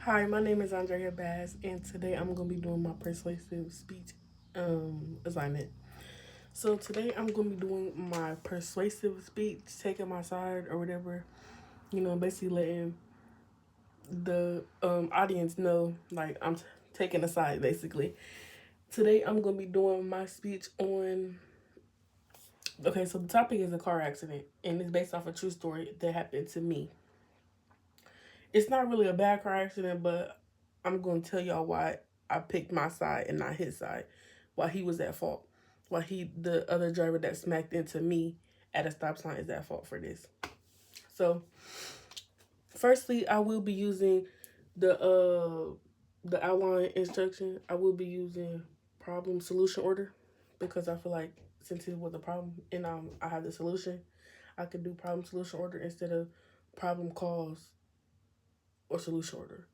Hi, my name is Andrea Bass, and today I'm going to be doing my persuasive speech assignment. So today I'm going to be doing my persuasive speech, taking my side or whatever, basically letting the audience know, like, taking a side, basically. Today I'm going to be doing my speech on, okay, so the topic is a car accident, and it's based off a true story that happened to me. It's not really a bad car accident, but I'm going to tell y'all why I picked my side and not his side. Why he was at fault. Why the other driver that smacked into me at a stop sign is at fault for this. So, firstly, I will be using the outline instruction. I will be using problem solution order because I feel like since it was a problem and I have the solution, I could do problem solution order instead of problem cause or solution order.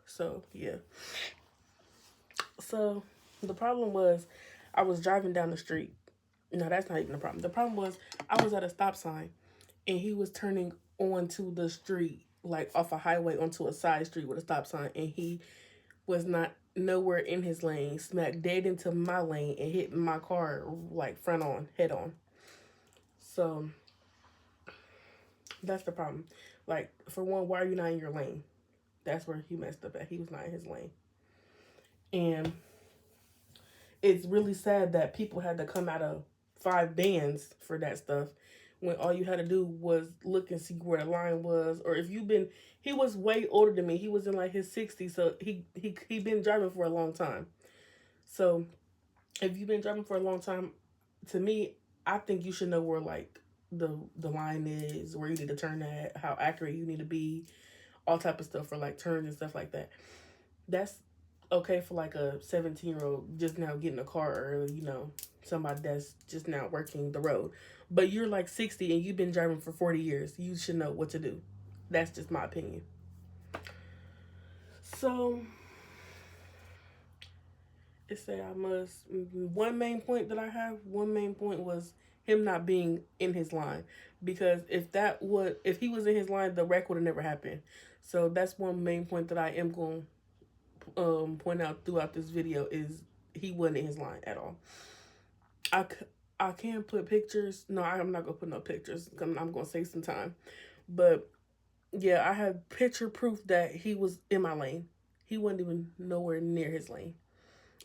So yeah. So the problem was I was driving down the street. No, that's not even the problem. The problem was I was at a stop sign and he was turning onto the street, like off a highway onto a side street with a stop sign, and he was not nowhere in his lane, smacked dead into my lane and hit my car like front on, head on. So that's the problem. Like, for one, why are you not in your lane? That's where he messed up at. He was not in his lane. And it's really sad that people had to come out of five bands for that stuff when all you had to do was look and see where the line was. Or if you've been, he was way older than me. He was in like his 60s, so he been driving for a long time. So if you've been driving for a long time, to me, I think you should know where like the line is, where you need to turn at, how accurate you need to be, all type of stuff for like turns and stuff like that. That's okay for like a 17-year-old just now getting a car, or somebody that's just now working the road. But you're like 60 and you've been driving for 40 years. You should know what to do. That's just my opinion. So it say I must. One main point that I have. One main point was him not being in his line, because if he was in his line, the wreck would have never happened. So that's one main point that I am going point out throughout this video is he wasn't in his line at all. I, I can put pictures. No, I'm not gonna put no pictures. I'm gonna save some time. But yeah, I have picture proof that he was in my lane. He wasn't even nowhere near his lane,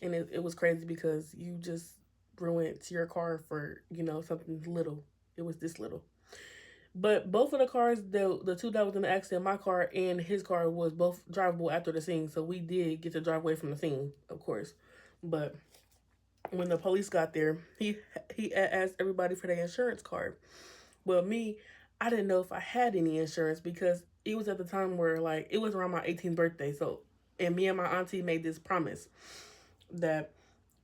and it was crazy because you just ruined your car for something little. It was this little. But both of the cars, the two that was in the accident, my car and his car, was both drivable after the scene. So we did get to drive away from the scene, of course. But when the police got there, he asked everybody for their insurance card. Well, me, I didn't know if I had any insurance because it was at the time where like it was around my 18th birthday. So, and me and my auntie made this promise that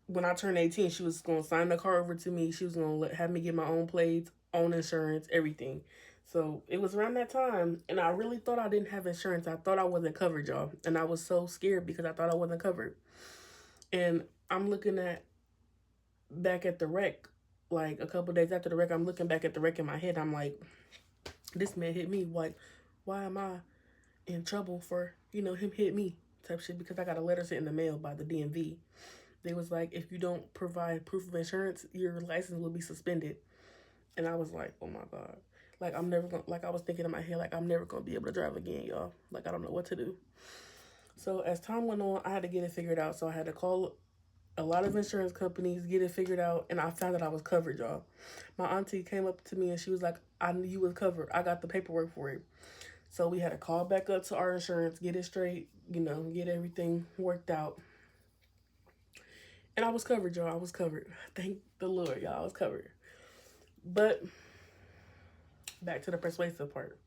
when I turned 18, she was going to sign the car over to me. She was going to have me get my own plates, own insurance, everything. So it was around that time, and I really thought I didn't have insurance. I thought I wasn't covered, y'all. And I was so scared because I thought I wasn't covered. And I'm looking back at the wreck, like a couple days after the wreck, I'm looking back at the wreck in my head. I'm like, this man hit me. Like, why am I in trouble for, him hit me type shit? Because I got a letter sent in the mail by the DMV. They was like, if you don't provide proof of insurance, your license will be suspended. And I was like, oh my God. Like, I'm never going to, like, I was thinking in my head, like, I'm never going to be able to drive again, y'all. Like, I don't know what to do. So as time went on, I had to get it figured out. So I had to call a lot of insurance companies, get it figured out, and I found that I was covered, y'all. My auntie came up to me and she was like, I knew you was covered. I got the paperwork for it. So we had to call back up to our insurance, get it straight, get everything worked out. And I was covered, y'all. I was covered. Thank the Lord, y'all. I was covered. But back to the persuasive part.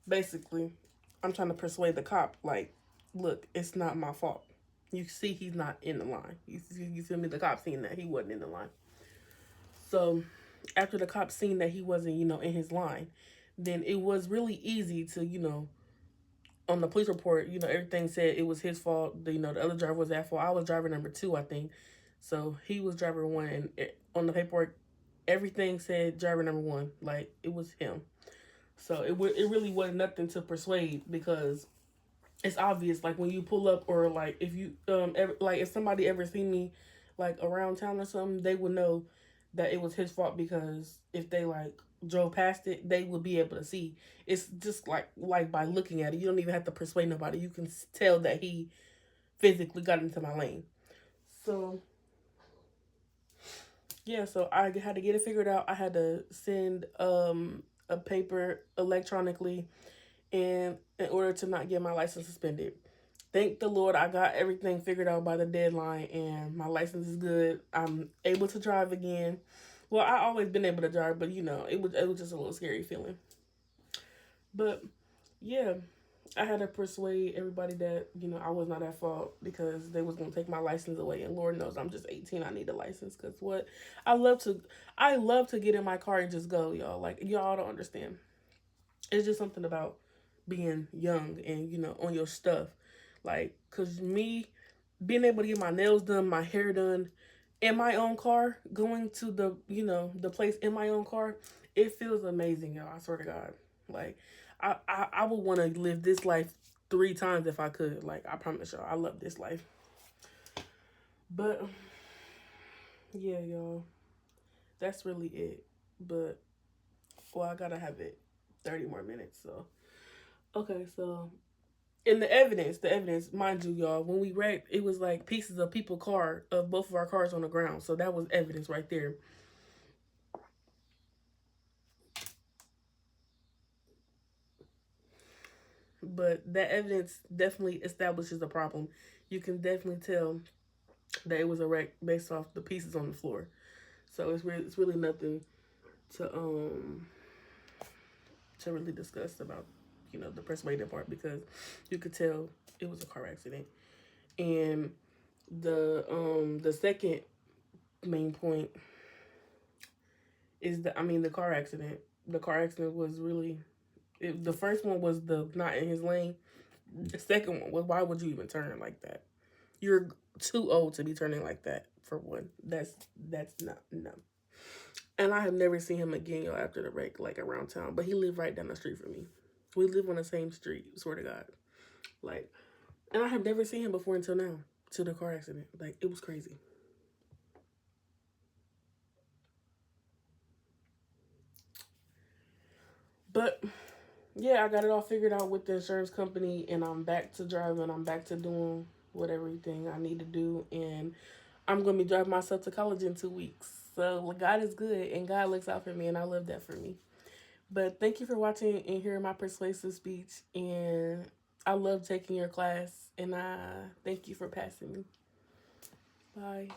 Basically, I'm trying to persuade the cop, like, look, it's not my fault. You see he's not in the line. You feel me? The cop seen that he wasn't in the line. So after the cop seen that he wasn't, in his line, then it was really easy to, on the police report, everything said it was his fault. The other driver was at fault. I was driver number 2, I think. So he was driver 1, and on the paperwork, everything said driver number 1. Like, it was him. So it really wasn't nothing to persuade because it's obvious. Like when you pull up, or like if you like if somebody ever seen me like around town or something, they would know that it was his fault, because if they like drove past it, they would be able to see. It's just like by looking at it, you don't even have to persuade nobody. You can tell that he physically got into my lane. So yeah, so I had to get it figured out. I had to send a paper electronically, and in order to not get my license suspended. Thank the Lord, I got everything figured out by the deadline, and my license is good. I'm able to drive again. Well, I always been able to drive, but it was just a little scary feeling. But yeah, I had to persuade everybody that I was not at fault, because they was gonna take my license away, and Lord knows I'm just 18. I need a license, because what I love to I love to get in my car and just go, y'all. Like, y'all don't understand. It's just something about being young and on your stuff, like, cause me being able to get my nails done, my hair done in my own car, going to the place in my own car, it feels amazing, y'all. I swear to God. Like, I would want to live this life 3 times if I could. Like, I promise y'all, I love this life. But yeah, y'all, that's really it. But well, I gotta have it 30 more minutes. So okay, so in the evidence, mind you, y'all, when we wrecked, it was like pieces of both of our cars on the ground. So that was evidence right there. But that evidence definitely establishes a problem. You can definitely tell that it was a wreck based off the pieces on the floor. So it's really nothing to really discuss about the persuading part, because you could tell it was a car accident. And the second main point is the car accident. The car accident was really the first one was the not in his lane. The second one was, why would you even turn like that? You're too old to be turning like that, for one. That's not, no. And I have never seen him again, y'all, after the wreck, like around town. But he lived right down the street from me. We live on the same street, swear to God. Like, and I have never seen him before until now, to the car accident. Like, it was crazy. But yeah, I got it all figured out with the insurance company, and I'm back to driving. I'm back to doing what everything I need to do, and I'm gonna be driving myself to college in 2 weeks. So God is good, and God looks out for me, and I love that for me. But thank you for watching and hearing my persuasive speech, and I love taking your class, and I thank you for passing me. Bye.